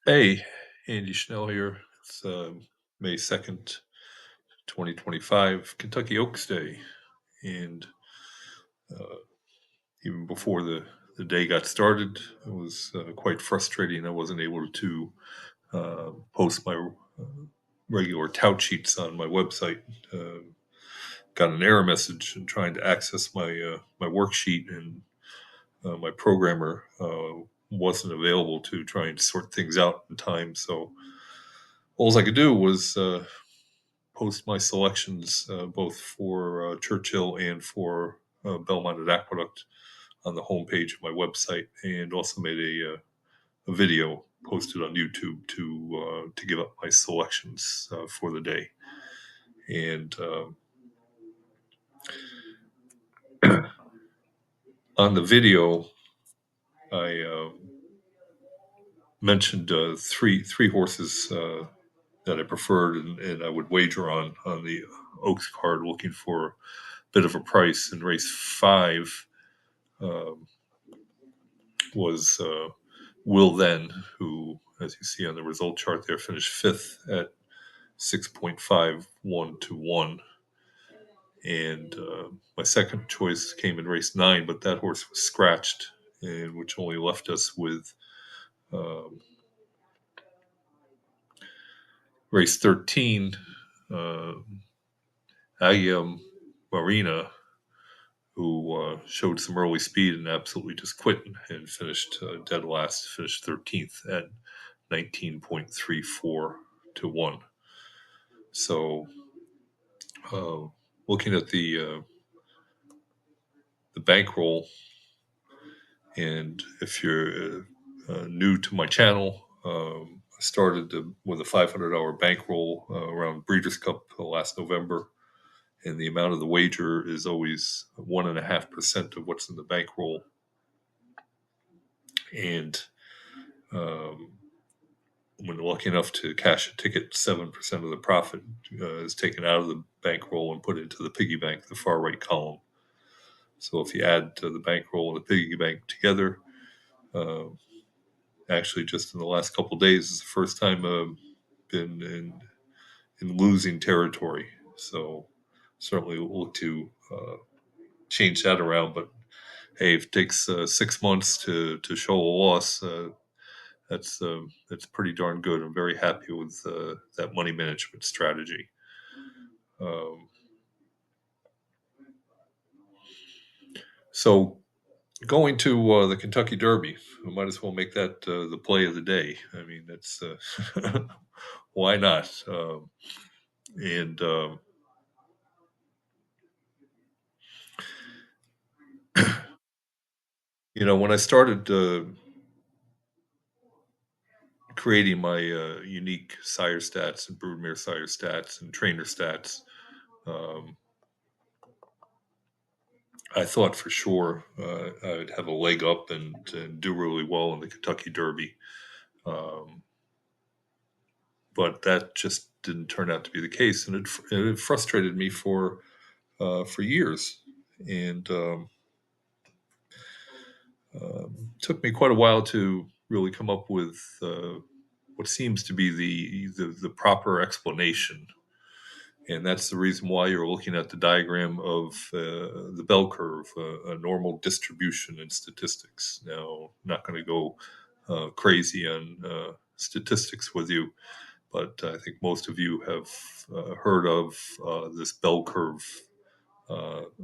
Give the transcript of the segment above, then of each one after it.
Hey, Andy Schnell here. It's May 2nd, 2025, Kentucky Oaks Day. And uh, even before the day got started, it was quite frustrating. I wasn't able to post my regular tout sheets on my website. Uh, got an error message and trying to access my worksheet, and my programmer wasn't available to try and sort things out in time. So all I could do was post my selections both for Churchill and for Belmont at Aqueduct on the homepage of my website, and also made a video posted on YouTube to give up my selections for the day. And on the video, I mentioned three horses that I preferred, and I would wager on the Oaks card, looking for a bit of a price. In race 5, um, was Will Then, who, as you see on the result chart there, finished fifth at 6.51 to 1. And my second choice came in race 9, but that horse was scratched, and which only left us with um, race 13, uh, Agia Marina, who showed some early speed and absolutely just quit and finished dead last, finished 13th at 19.34 to 1. So, uh, looking at the bankroll, and if you're new to my channel, I started with a $500 bankroll around Breeders' Cup last November, and the amount of the wager is always 1.5% of what's in the bankroll. And um, when lucky enough to cash a ticket, 7% of the profit is taken out of the bankroll and put into the piggy bank, the far right column. So if you add the bankroll and the piggy bank together, uh, actually just in the last couple of days is the first time I've been in losing territory. So certainly look to change that around. But hey, if it takes 6 months to show a loss, that's pretty darn good. I'm very happy with that money management strategy. Um, so going to the Kentucky Derby, we might as well make that the play of the day. I mean, that's why not? And when I started creating my unique sire stats and broodmare sire stats and trainer stats, um, I thought for sure I'd have a leg up and do really well in the Kentucky Derby. Um, but that just didn't turn out to be the case, and it frustrated me for years. And took me quite a while to really come up with what seems to be the proper explanation. And that's the reason why you're looking at the diagram of the bell curve, a normal distribution in statistics. Now, I'm not going to go crazy on statistics with you, but I think most of you have heard of this bell curve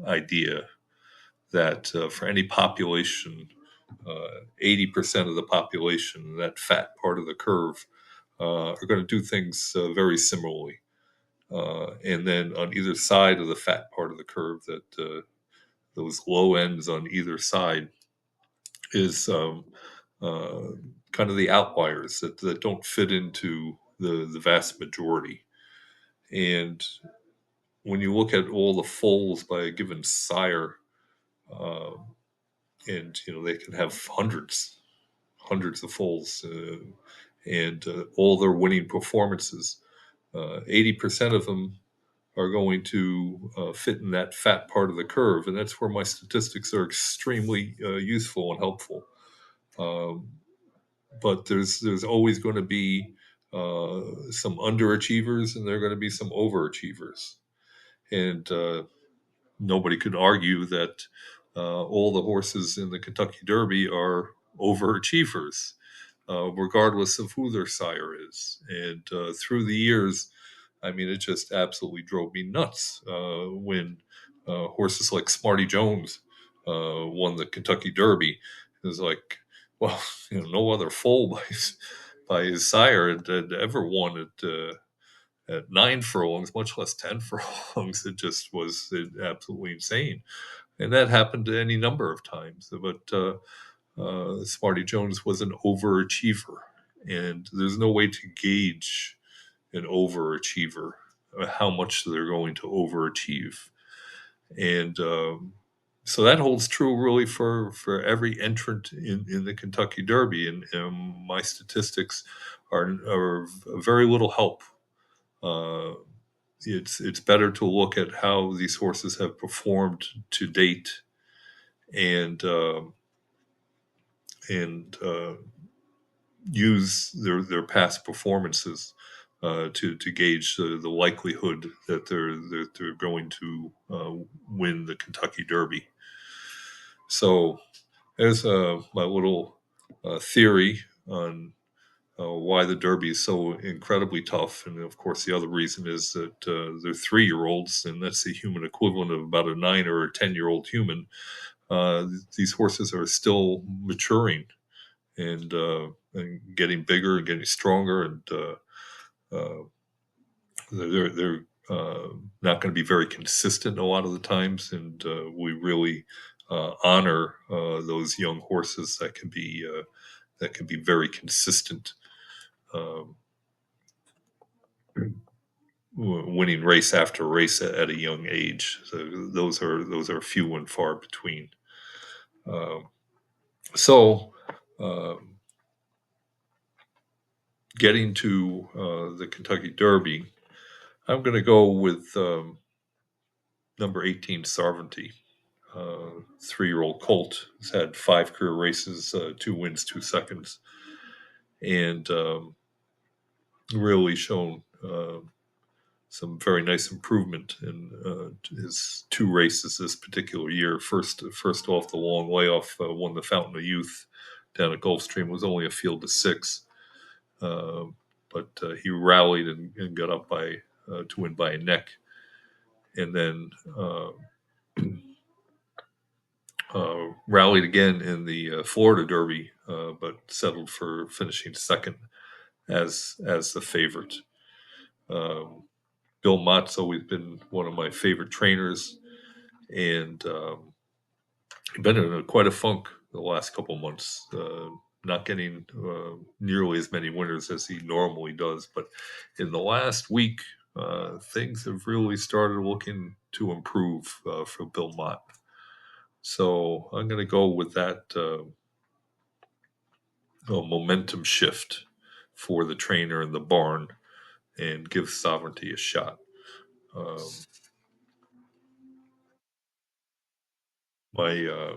idea, that for any population, 80% of the population, that fat part of the curve, are going to do things very similarly. And then on either side of the fat part of the curve, that those low ends on either side is uh, kind of the outliers that don't fit into the vast majority. And when you look at all the foals by a given sire, uh, and they can have hundreds of foals, and all their winning performances, 80% of them are going to fit in that fat part of the curve, and that's where my statistics are extremely useful and helpful. Um, but there's always going to be some underachievers, and there are going to be some overachievers, and nobody could argue that all the horses in the Kentucky Derby are overachievers, regardless of who their sire is. And through the years, I mean, it just absolutely drove me nuts when horses like Smarty Jones won the Kentucky Derby. It was like, well, no other foal by his sire had ever won at 9 furlongs, much less 10 furlongs. It just was absolutely insane, and that happened any number of times. But Smarty Jones was an overachiever, and there's no way to gauge an overachiever, how much they're going to overachieve. And so that holds true really for every entrant in the Kentucky Derby. And my statistics are of very little help. Uh, it's better to look at how these horses have performed to date, and and use their past performances to gauge the likelihood that they're going to win the Kentucky Derby. So there's my little theory on why the Derby is so incredibly tough. And of course, the other reason is that they're 3-year-olds, and that's the human equivalent of about a 9 or a 10-year-old human. These horses are still maturing and getting bigger and getting stronger, and uh, they're not going to be very consistent a lot of the times, and we really honor those young horses that can be very consistent, um, winning race after race at a young age. So those are few and far between. Um, so. Um, Getting to the Kentucky Derby, I'm going to go with number 18, Sarvanty. 3-year-old colt. Has had 5 career races, 2 wins, 2 seconds, and really shown some very nice improvement in his 2 races this particular year. First off the long layoff, won the Fountain of Youth down at Gulfstream. It was only a field of 6, uh, but he rallied and got up by to win by a neck, and then rallied again in the Florida Derby, but settled for finishing second as the favorite. Um, Bill Mott's always been one of my favorite trainers, and been in quite a funk the last couple months. Not getting nearly as many winners as he normally does, but in the last week, things have really started looking to improve for Bill Mott. So I'm going to go with that momentum shift for the trainer in the barn and give Sovereignty a shot. Um, my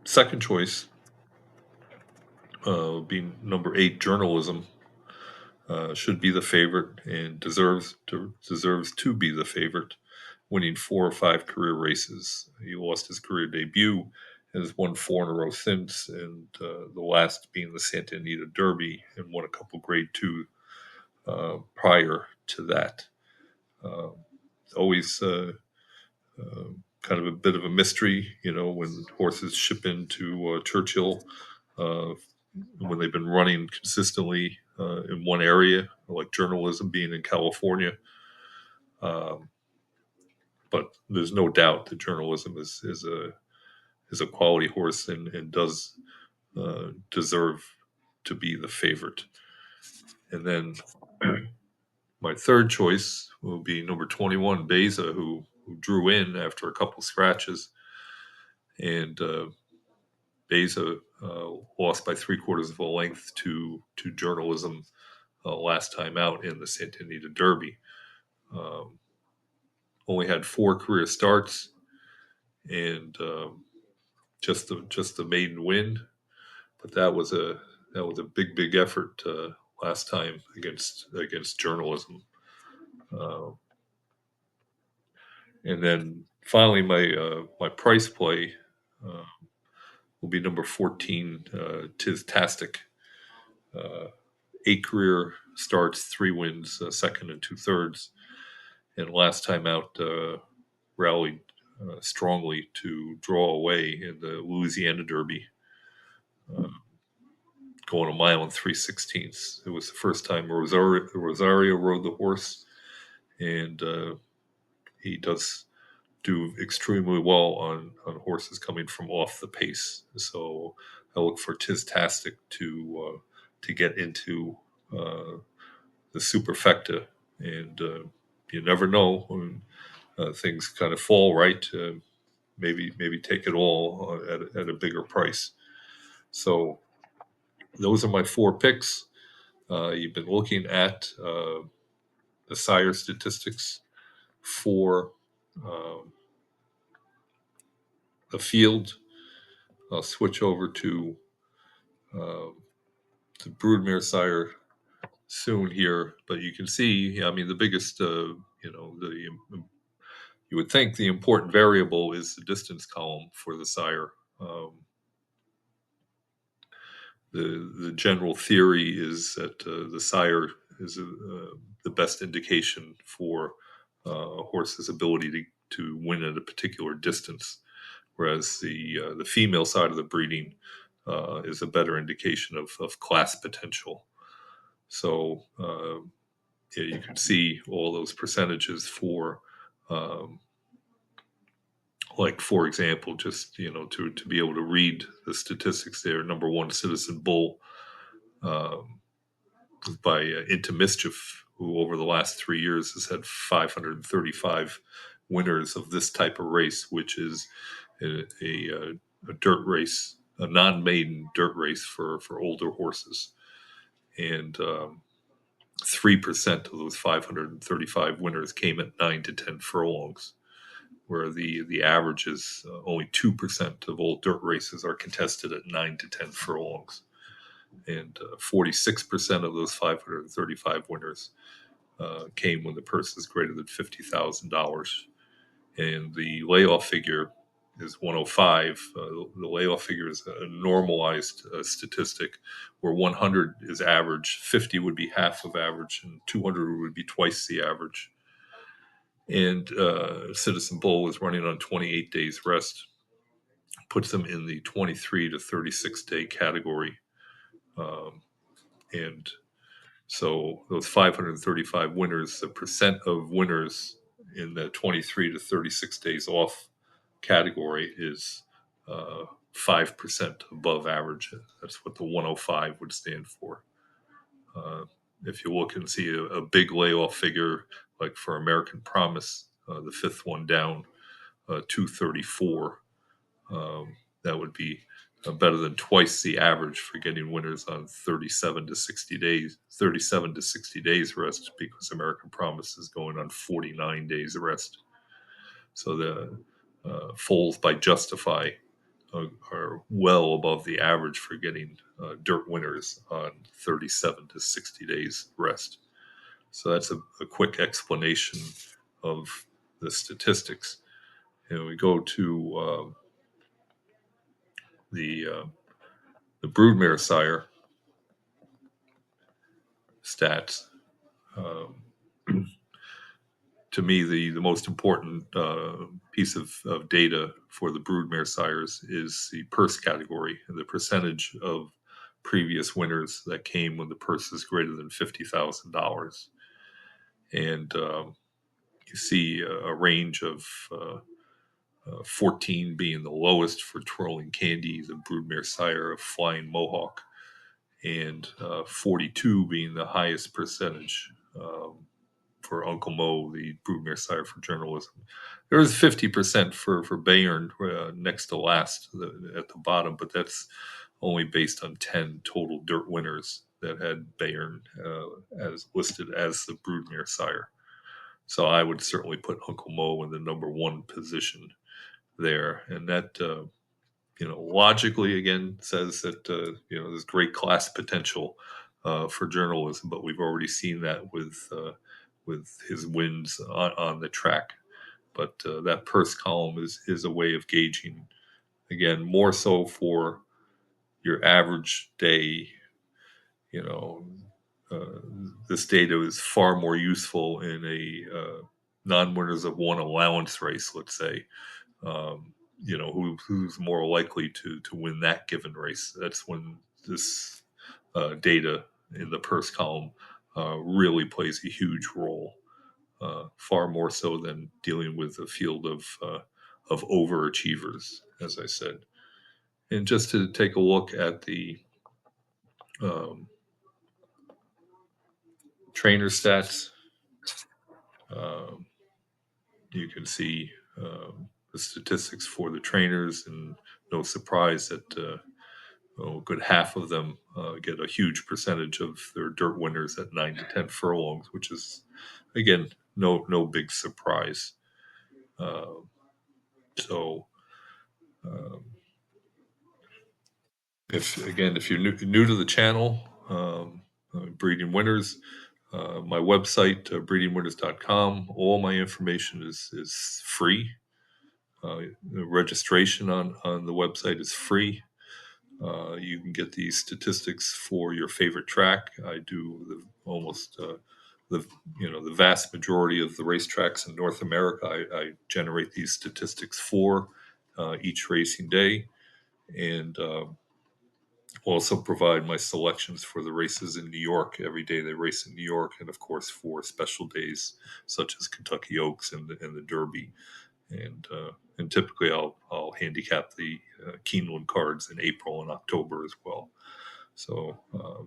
second choice being number 8, Journalism, should be the favorite and deserves to be the favorite, winning 4 or 5 career races. He lost his career debut and has won 4 in a row since, and the last being the Santa Anita Derby, and won a couple Grade 2 prior to that. Uh, always kind of a bit of a mystery, when horses ship into Churchill, uh, when they've been running consistently in one area, like Journalism being in California. Um, but there's no doubt that Journalism is a quality horse, and does deserve to be the favorite. And then my third choice will be number 21, Beza, who drew in after a couple scratches, and Beza lost by 3/4 of a length to Journalism last time out in the Santa Anita Derby. Um, Only had 4 career starts, and just the maiden win, but was a big effort last time against journalism. Uh, and then finally, my price play uh, will be number 14, Tis Tastic. Uh, 8 career starts, 3 wins, second and 2/3. And last time out, rallied strongly to draw away in the Louisiana Derby, uh, going 1 mile and 3/16. It was the first time Rosario rode the horse, and he does do extremely well on horses coming from off the pace. So I look for Tistastic to get into the superfecta, and you never know when things kind of fall right. Maybe take it all at a bigger price. So those are my 4 picks. You've been looking at the sire statistics for um, the field. I'll switch over to um, the broodmare sire soon here, but you can see, I mean, the biggest, you would think the important variable is the distance column for the sire. Um, the general theory is that the sire is the best indication for a horse's ability to win at a particular distance, whereas the female side of the breeding is a better indication of class potential. So yeah, you can see all those percentages for, um, like for example, just to be able to read the statistics there. Number one, Citizen Bull, um, by Into Mischief, who over the last 3 years has had 535 winners of this type of race, which is a dirt race, a non-maiden dirt race for older horses, and 3% of those 535 winners came at 9 to 10 furlongs, where the average is only 2% of all dirt races are contested at 9 to 10 furlongs, and 46% of those 535 winners came when the purse is greater than $50,000. And the layoff figure is 105. The layoff figure is a normalized statistic, where 100 is average, 50 would be half of average, and 200 would be twice the average. And Citizen Bull is running on 28 days rest, puts them in the 23 to 36 day category. And so those 535 winners, the percent of winners in the 23 to 36 days off category is 5% above average. That's what the 105 would stand for. Uh, if you look and see a big layoff figure, like for American Promise, the fifth one down, 234, that would be better than twice the average for getting winners on 37 to 60 days rest, because American Promise is going on 49 days rest. So the foals by Justify are well above the average for getting dirt winners on 37 to 60 days rest. So that's a quick explanation of the statistics. And we go to the broodmare sire stats. Um, to me, the most important piece of data for the broodmare sires is the purse category, and the percentage of previous winners that came when the purse is greater than $50,000. And you see a range of 14 being the lowest for Twirling Candy, the broodmare sire of Flying Mohawk, and 42 being the highest percentage for Uncle Mo, the broodmare sire for journalism. There was 50% for Bayern next to last at the bottom, but that's only based on 10 total dirt winners that had Bayern as listed as the broodmare sire. So I would certainly put Uncle Mo in the number one position there, and that logically again says that there's great class potential for journalism, but we've already seen that with his wins on the track. But that purse column is a way of gauging, again, more so for your average day. You know, uh, this data is far more useful in a non-winners of one allowance race, let's say. Who's more likely to win that given race? That's when this data in the purse column really plays a huge role, far more so than dealing with a field of overachievers, as I said. And just to take a look at the um, trainer stats, um, you can see the statistics for the trainers, and no surprise that a good half of them get a huge percentage of their dirt winners at 9 to 10 furlongs, which is again no big surprise. Uh, so um, if you're new to the channel, Breeding Winners, my website, breedingwinners.com, all my information is free. The registration on the website is free. You can get these statistics for your favorite track. I do almost the the vast majority of the racetracks in North America. I generate these statistics for each racing day, and also provide my selections for the races in New York every day they race in New York, and of course for special days such as Kentucky Oaks and the Derby. And typically I'll handicap the Keeneland cards in April and October as well. So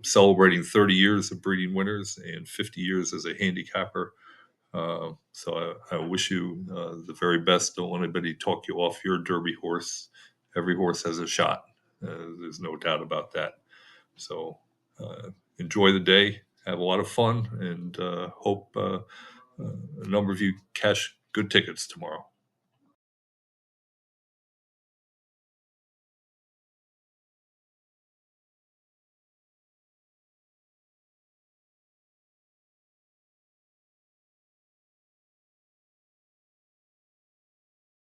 celebrating 30 years of Breeding Winners and 50 years as a handicapper. So I wish you the very best. Don't let anybody talk you off your Derby horse. Every horse has a shot. There's no doubt about that. So enjoy the day, have a lot of fun, and hope a number of you cash good tickets tomorrow.